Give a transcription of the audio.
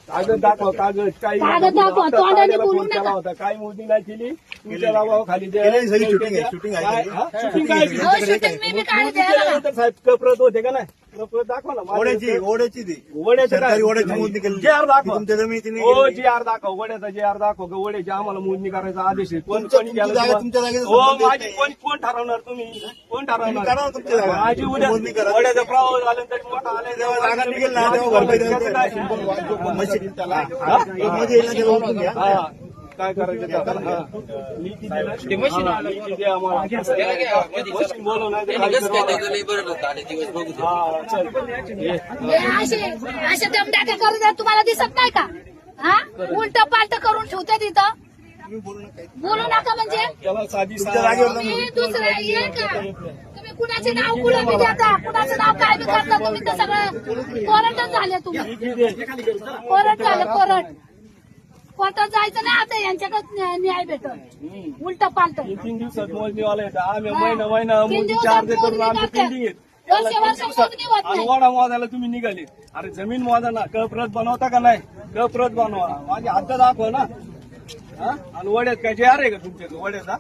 कागद दाखव, कागद काही केला होता, काही मोदी नाही केली तुमच्या नावाखाली शूटिंग साहेब कप्रत होते का नाही? कप्रत दाखवा ना ओढ्याची मोजणी केली. जे आर दाखवा तुमच्या जमिनीने हो, जे आर दाखव, वड्याचा जे आर दाखव, वड्याची आम्हाला मोजणी करायचा आदेश आहे. कोण कोणी तुमच्या जागेत हो, माझी कोण ठरवणार? तुम्ही कोण ठरवणार? तुमच्या जागा. माझी उद्या मोजणी करा. वड्याचा प्रभाव झाला तरी मोठा आलाय जेव्हा जागा निघेल ना तेव्हा भरपाई द्यायला काय करायचं ते आता? नीती मशीन बोलव नाही असे दमदाटे करू द्या, तुम्हाला दिसत नाही का? हा, उलट पालट करून ठेवते तिथं. बोलू नका म्हणजे त्याला साधी तुम्ही दुसरं हे का? तुम्ही कुणाचे नाव कुठं बी देता, कुणाचं नाव काय बी करता, तुम्ही तर सगळं कोरटच झाले. तुम्ही कोरट झालं, कोरट. कोर्टात जायचं नाही आता, यांच्याकडे न्याय भेटल. उलट पालट 3 दिवसात मोजणीवाला येतं. आम्ही महिना मोजणी चार्ज करून आमचं पेंडिंग आहे. आणि वडा मोजायला तुम्ही निघाले. अरे जमीन मोजा ना, कप्रत बनवता का नाही? कप्रत बनवा, माझी हात दाखवा ना. आणि वड्यात काय जे आहे का तुमच्या वड्याचा?